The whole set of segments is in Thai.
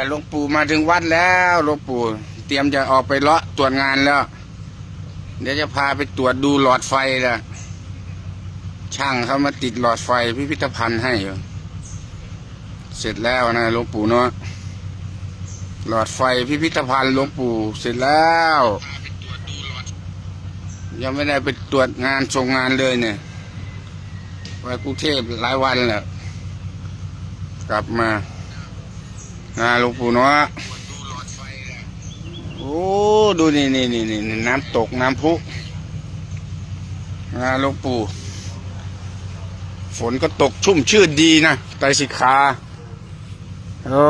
หลวงปู่มาถึงวัดแล้วหลวงปู่เตรียมจะออกไปเลาะตรวจงานแล้วเดี๋ยวจะพาไปตรวจดูหลอดไฟละช่างเขามาติดหลอดไฟพิพิธภัณฑ์ให้อยู่เสร็จแล้วนะหลวงปู่เนาะหลอดไฟพิพิธภัณฑ์หลวงปู่เสร็จแล้วยังไม่ได้ไปตรวจงานส่งงานเลยเนี่ยไปกรุงเทพหลายวันแล้วกลับมาหลวงปู่เนาะโอ้ดูนี่น้ำตกน้ำพุหลวงปู่ฝนก็ตกชุ่มชื่นดีนะไตรสิกขาโอ้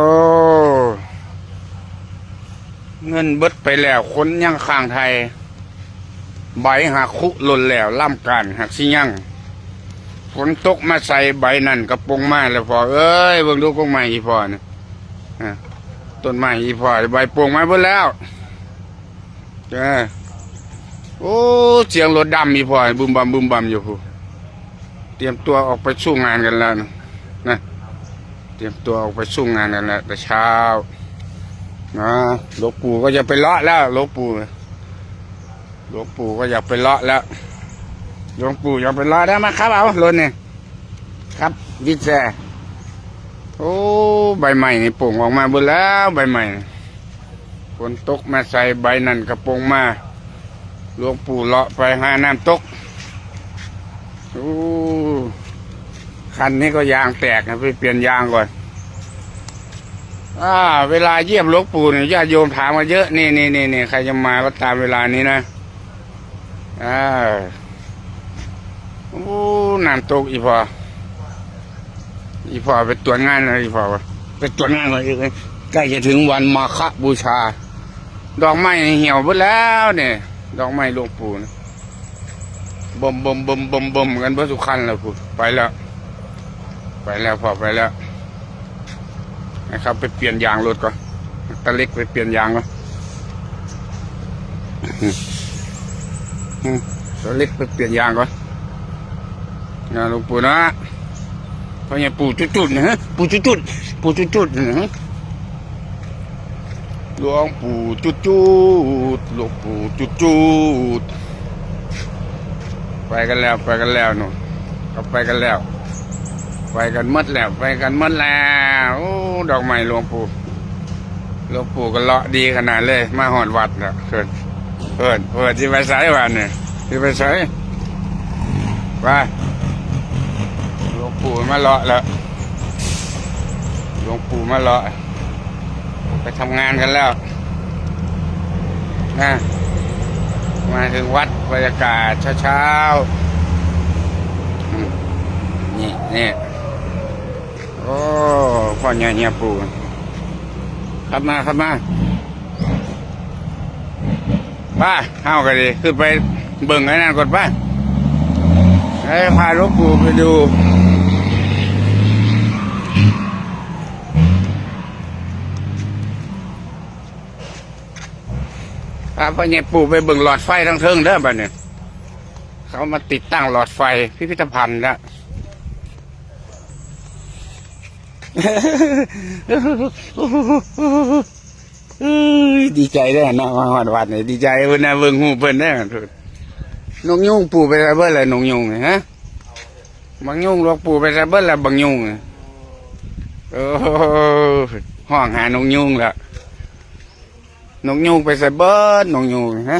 เงินเบิดไปแล้วคนยังข้างไทยใบหักคุหล่นแล้วล่ำการหักสิยังฝนตกมาใส่ใบนั่นกระปงมาแล้วพอเอ้ยเบิ่งดูกงไม้อีพอนะต้นไม้อีพอใบปงมาเบิดแล้วโอ้เสียงรถดำอีพอบึมบัมอยู่พูเตรียมตัวออกไปสู้งานกันแล้วนะเตรียมตัวออกไปสู้งานกันแล้วแต่เช้านะหลวงปู่ก็จะไปเลาะแล้วหลวงปู่ก็อยากไปเลาะแล้วหลวงปู่อยากไปเลาะได้ไหมครับเอารถเนี่ยครับวิเศษโอ้ใบใหม่นี่โป่งออกมาหมดแล้วใบใหม่ฝนตกมาใส่ใบนั่นกระโปรงมาหลวงปู่เลาะไปหาน้ำตกโอ้คันนี้ก็ยางแตกนะไปเปลี่ยนยางก่อนเวลาเยี่ยมหลวงปู่เนี่ยญาติโยมถามมาเยอะนี่ใครจะมาก็ตามเวลานี้นะโอ้น้ำตกอีพอไปตรวจงานเลยอีพอไปตรวจงานเลยใกล้จะถึงวันมาฆบูชาดอกไม้เหี่ยวหมดแล้วเนี่ยดอกไม้หลวงปู่นะบ่มกันเพื่อสุขันแล้วปู่ไปแล้วพอไปแล้วนะครับไปเปลี่ยนยางรถก่อนตะเล็กไปเปลี่ยนยางก่อนตะเล็กไปเปลี่ยนยางก่อนหลวงปู่นะเพราะเนี่ยปู่จุดๆนะฮะปู่จุดนะฮะหลวงปู่จุดหลวงปู่จุดไปกันแล้วหนูก็ไปกันแล้วไปกันหมดแล้วโอ้ดอกไม้หลวงปู่ก็เลาะดีขนาดเลยมาหอดวัดแล้วเพิ่นที่ไปใส่วันเนี่ยที่ไปใส่ไปหลวงปู่มาเลาะแล้วหลวงปู่มาเลาะไปทำงานกันแล้วมาถึงวัดบรรยากาศเช้านี่โอ้พ่อใหญ่เฮียปู่ขับมาป้าเข้ากันดิขึ้นไปเบิ่งไอ้นั่นก่อนป้าให้พาหลวงปู่ไปดูพ่อใหญ่ปู่ไปเบิ่งหลอดไฟทั้งเทิงเด้อบัดเนี่ยเขามาติดตั้งหลอดไฟพิพิธภัณฑ์แล้วดีใจได้นะมาวัดเนี่ยดีใจเพิ่นนะเบิ่งหูเพิ่นได้นกยุงปู่ไปใส่เบิ้ลเลยนกยุงฮะบางยุงหลวงปู่ไปใส่เบิ้ลแล้วบางยุงห้องหานกยุงละนกยุงไปใส่เบิ้ลนกยุงฮะ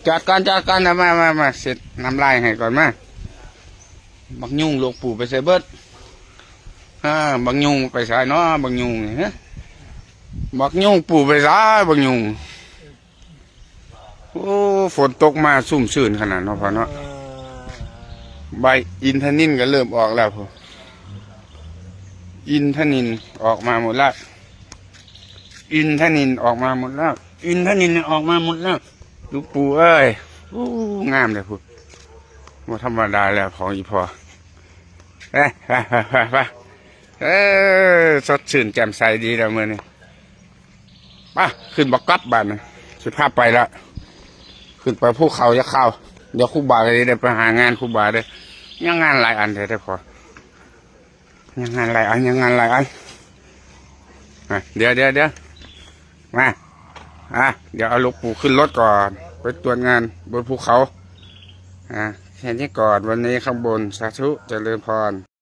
จัดการนะมาเสร็จน้ำลายให้ก่อนมาบางยุงหลวงปู่ไปใส่เบิ้ลบางยุงไปใส่เนาะบางยุงฮะบางยุงปู่ไปใส่บางยุงโอ้ฝนตกมาซุ่มซื่นขนาดเนาะพ่อเนาะใบอินทนิลก็เริ่มออกแล้วพ่ออินทนิลออกมาหมดแล้วลูกปู่เอ้ยงามเลยพ่อว่าธรรมดาแล้วของอีพ่อไปสดชื่นแจ่มใสดีแล้วมื้อนี้ป่ะขึ้นบักกัดบ้านนะสิพาไปละขึ้นไปภูเขาจะเข้าเดี๋ยวครูบาเลยได้ไปหางานครูบาเลยยังงานหลายอันเลยได้พอยังงานหลายอัน เดี๋ยวมาเดี๋ยวเอาหลวงปู่ขึ้นรถก่อนไปตรวจงานบนภูเขาแค่นี้ก่อนวันนี้ข้างบนสาธุเจริญพร